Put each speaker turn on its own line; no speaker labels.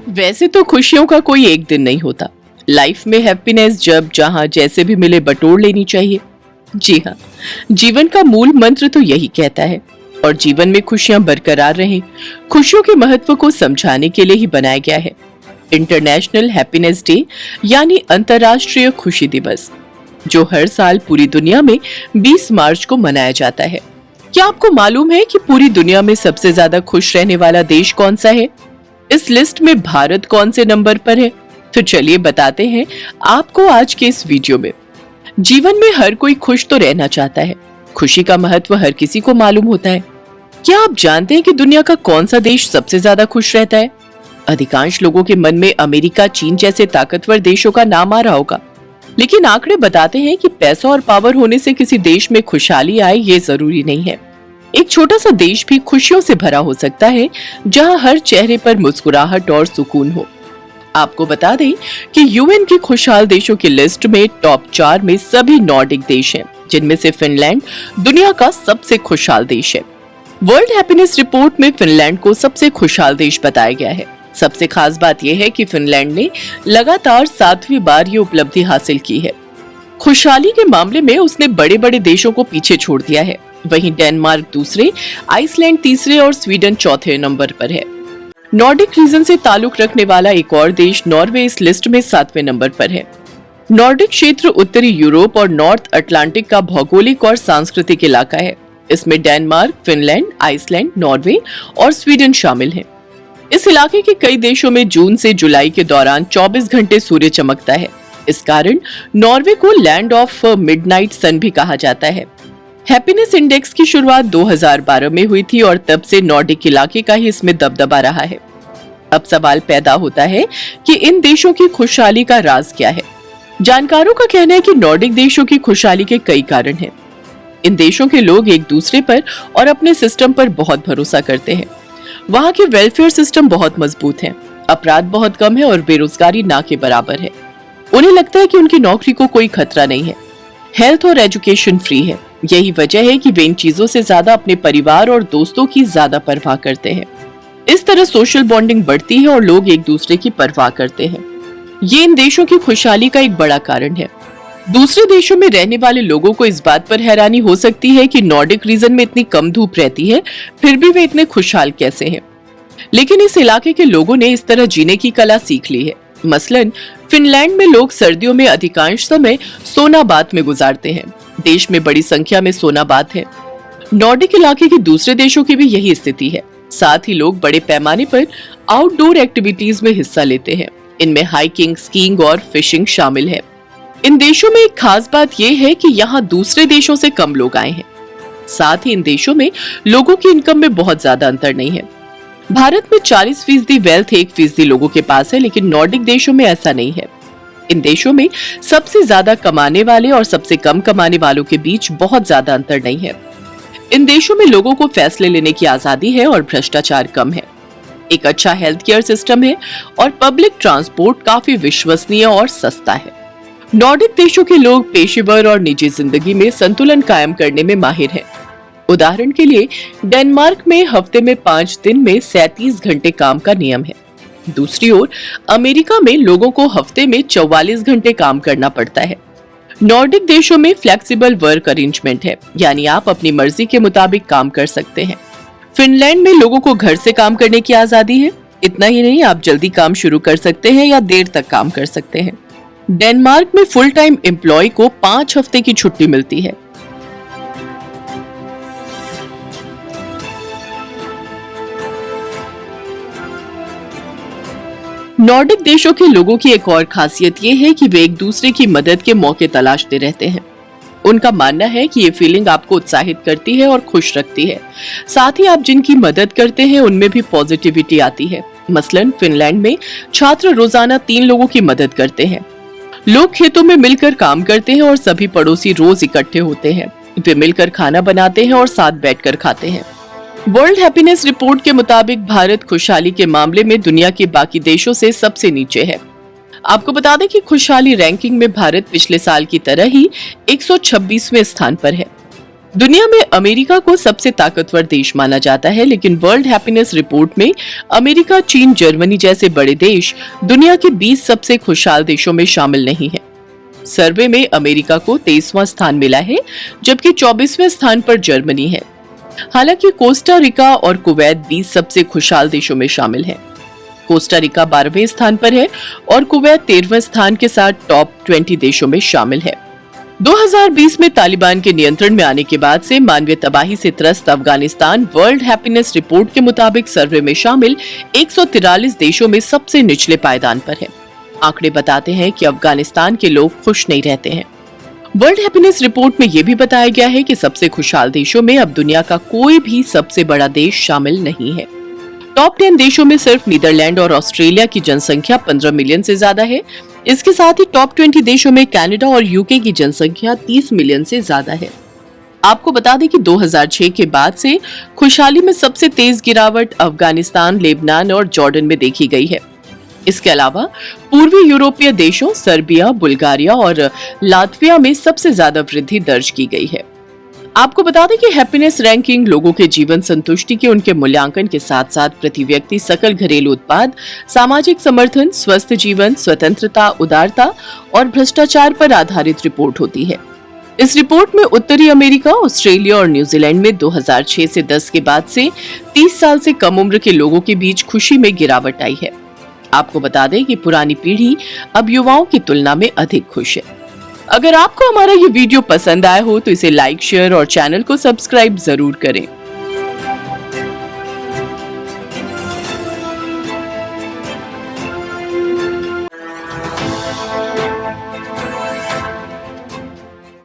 वैसे तो खुशियों का कोई एक दिन नहीं होता। लाइफ में हैप्पीनेस जब जहां जैसे भी मिले बटोर लेनी चाहिए। जी हाँ, जीवन का मूल मंत्र तो यही कहता है। और जीवन में खुशियां बरकरार रहें, खुशियों के महत्व को समझाने के लिए ही बनाया गया है इंटरनेशनल हैप्पीनेस डे, यानी अंतर्राष्ट्रीय खुशी दिवस, जो हर साल पूरी दुनिया में 20 मार्च को मनाया जाता है। क्या आपको मालूम है कि पूरी दुनिया में सबसे ज्यादा खुश रहने वाला देश कौन सा है? इस लिस्ट में भारत कौन से नंबर पर है? तो चलिए बताते हैं आपको आज के इस वीडियो में। जीवन में हर कोई खुश तो रहना चाहता है, खुशी का महत्व हर किसी को मालूम होता है। क्या आप जानते हैं कि दुनिया का कौन सा देश सबसे ज्यादा खुश रहता है? अधिकांश लोगों के मन में अमेरिका, चीन जैसे ताकतवर देशों का नाम आ रहा होगा, लेकिन आंकड़े बताते हैं कि पैसा और पावर होने से किसी देश में खुशहाली आए ये जरूरी नहीं है। एक छोटा सा देश भी खुशियों से भरा हो सकता है, जहां हर चेहरे पर मुस्कुराहट और सुकून हो। आपको बता दें कि यूएन की खुशहाल देशों की लिस्ट में टॉप 4 में सभी नॉर्डिक देश हैं, जिनमें से फिनलैंड दुनिया का सबसे खुशहाल देश है। वर्ल्ड हैप्पीनेस रिपोर्ट में फिनलैंड को सबसे खुशहाल देश बताया गया है। सबसे खास बात यह है कि फिनलैंड ने लगातार 7वीं बार ये उपलब्धि हासिल की है। खुशहाली के मामले में उसने बड़े बड़े देशों को पीछे छोड़ दिया है। वहीं डेनमार्क दूसरे, आइसलैंड तीसरे और स्वीडन चौथे नंबर पर है। नॉर्डिक रीजन से ताल्लुक रखने वाला एक और देश नॉर्वे इस लिस्ट में 7वें नंबर पर है। नॉर्डिक क्षेत्र उत्तरी यूरोप और नॉर्थ अटलांटिक का भौगोलिक और सांस्कृतिक इलाका है। इसमें डेनमार्क, फिनलैंड, आइसलैंड, नॉर्वे और स्वीडन शामिल हैं। इस इलाके के कई देशों में जून से जुलाई के दौरान 24 घंटे सूर्य चमकता है। इस कारण नॉर्वे को लैंड ऑफ मिडनाइट सन भी कहा जाता है। हैप्पीनेस इंडेक्स की शुरुआत 2012 में हुई थी और तब से नॉर्डिक इलाके का ही इसमें दबदबा रहा है। अब सवाल पैदा होता है कि इन देशों की खुशहाली का राज क्या है? जानकारों का कहना है कि नॉर्डिक देशों की खुशहाली के कई कारण हैं। इन देशों के लोग एक दूसरे पर और अपने सिस्टम पर बहुत भरोसा करते हैं। वहाँ के वेलफेयर सिस्टम बहुत मजबूत हैं, अपराध बहुत कम है और बेरोजगारी ना के बराबर है। उन्हें लगता है कि उनकी नौकरी को कोई खतरा नहीं है। हेल्थ और एजुकेशन फ्री है। यही वजह है कि वे इन चीजों से ज्यादा अपने परिवार और दोस्तों की ज्यादा परवाह करते हैं। इस तरह सोशल बॉन्डिंग बढ़ती है और लोग एक दूसरे की परवाह करते हैं। ये इन देशों की खुशहाली का एक बड़ा कारण है। दूसरे देशों में रहने वाले लोगों को इस बात पर हैरानी हो सकती है कि नॉर्डिक रीजन में इतनी कम धूप रहती है, फिर भी वे इतने खुशहाल कैसे हैं। लेकिन इस इलाके के लोगों ने इस तरह जीने की कला सीख ली है। मसलन फिनलैंड में लोग सर्दियों में अधिकांश समय सोनाबात में गुजारते हैं। देश में बड़ी संख्या में सोनाबात है। नॉर्डिक इलाके के दूसरे देशों की भी यही स्थिति है। साथ ही लोग बड़े पैमाने पर आउटडोर एक्टिविटीज में हिस्सा लेते हैं। इनमें हाइकिंग, स्कीइंग और फिशिंग शामिल है। इन देशों में एक खास बात यह है कि यहाँ दूसरे देशों से कम लोग आए हैं। साथ ही इन देशों में लोगों की इनकम में बहुत ज्यादा अंतर नहीं है। भारत में 40% वेल्थ 1% लोगों के पास है, लेकिन नॉर्डिक देशों में ऐसा नहीं है। इन देशों में सबसे ज्यादा कमाने वाले और सबसे कम कमाने वालों के बीच बहुत ज्यादा अंतर नहीं है। इन देशों में लोगों को फैसले लेने की आजादी है और भ्रष्टाचार कम है। एक अच्छा हेल्थ केयर सिस्टम है और पब्लिक ट्रांसपोर्ट काफी विश्वसनीय और सस्ता है। नॉर्डिक देशों के लोग पेशेवर और निजी जिंदगी में संतुलन कायम करने में माहिर हैं। उदाहरण के लिए डेनमार्क में हफ्ते में 5 दिन में 37 घंटे काम का नियम है। दूसरी ओर अमेरिका में लोगों को हफ्ते में 44 घंटे काम करना पड़ता है। नॉर्डिक देशों में फ्लेक्सिबल वर्क अरेंजमेंट है, यानी आप अपनी मर्जी के मुताबिक काम कर सकते हैं। फिनलैंड में लोगों को घर से काम करने की आजादी है। इतना ही नहीं, आप जल्दी काम शुरू कर सकते हैं या देर तक काम कर सकते हैं। डेनमार्क में फुल टाइम एम्प्लॉय को 5 हफ्ते की छुट्टी मिलती है। नॉर्डिक देशों के लोगों की एक और खासियत ये है कि वे एक दूसरे की मदद के मौके तलाशते रहते हैं। उनका मानना है कि ये फीलिंग आपको उत्साहित करती है और खुश रखती है। साथ ही आप जिनकी मदद करते हैं उनमें भी पॉजिटिविटी आती है। मसलन फिनलैंड में छात्र रोजाना 3 लोगों की मदद करते हैं। लोग खेतों में मिलकर काम करते हैं और सभी पड़ोसी रोज इकट्ठे होते हैं। वे मिलकर खाना बनाते हैं और साथ बैठकर खाते हैं। वर्ल्ड हैप्पीनेस रिपोर्ट के मुताबिक भारत खुशहाली के मामले में दुनिया के बाकी देशों से सबसे नीचे है। आपको बता दें कि खुशहाली रैंकिंग में भारत पिछले साल की तरह ही 126वें स्थान पर है। दुनिया में अमेरिका को सबसे ताकतवर देश माना जाता है, लेकिन वर्ल्ड हैप्पीनेस रिपोर्ट में अमेरिका, चीन, जर्मनी जैसे बड़े देश दुनिया के 20 सबसे खुशहाल देशों में शामिल नहीं है। सर्वे में अमेरिका को 23वां स्थान मिला है, जबकि 24वें स्थान पर जर्मनी है। हालांकि कोस्टा रिका और कुवैत 20 सबसे खुशहाल देशों में शामिल है। कोस्टा रिका 12वें स्थान पर है और कुवैत 13वें स्थान के साथ टॉप 20 देशों में शामिल है। 2020 में तालिबान के नियंत्रण में आने के बाद से मानवीय तबाही से त्रस्त अफगानिस्तान वर्ल्ड हैप्पीनेस रिपोर्ट के मुताबिक सर्वे में शामिल 143 देशों में सबसे निचले पायदान पर है। आंकड़े बताते हैं कि अफगानिस्तान के लोग खुश नहीं रहते हैं। वर्ल्ड हैप्पीनेस रिपोर्ट में यह भी बताया गया है कि सबसे खुशहाल देशों में अब दुनिया का कोई भी सबसे बड़ा देश शामिल नहीं है। टॉप 10 देशों में सिर्फ नीदरलैंड और ऑस्ट्रेलिया की जनसंख्या 15 मिलियन से ज्यादा है। इसके साथ ही टॉप 20 देशों में कनाडा और यूके की जनसंख्या 30 मिलियन से ज्यादा है। आपको बता दें कि 2006 के बाद से खुशहाली में सबसे तेज गिरावट अफगानिस्तान, लेबनान और जॉर्डन में देखी गई है। इसके अलावा पूर्वी यूरोपीय देशों सर्बिया, बुल्गारिया और लातविया में सबसे ज्यादा वृद्धि दर्ज की गई है। आपको बता दें कि हैप्पीनेस रैंकिंग लोगों के जीवन संतुष्टि के उनके मूल्यांकन के साथ साथ प्रति व्यक्ति सकल घरेलू उत्पाद, सामाजिक समर्थन, स्वस्थ जीवन, स्वतंत्रता, उदारता और भ्रष्टाचार पर आधारित रिपोर्ट होती है। इस रिपोर्ट में उत्तरी अमेरिका, ऑस्ट्रेलिया और न्यूजीलैंड में 2006 से 10 के बाद से 30 साल से कम उम्र के लोगों के बीच खुशी में गिरावट आई है। आपको बता दें कि पुरानी पीढ़ी अब युवाओं की तुलना में अधिक खुश है। अगर आपको हमारा ये वीडियो पसंद आया हो तो इसे लाइक, शेयर और चैनल को सब्सक्राइब जरूर करें।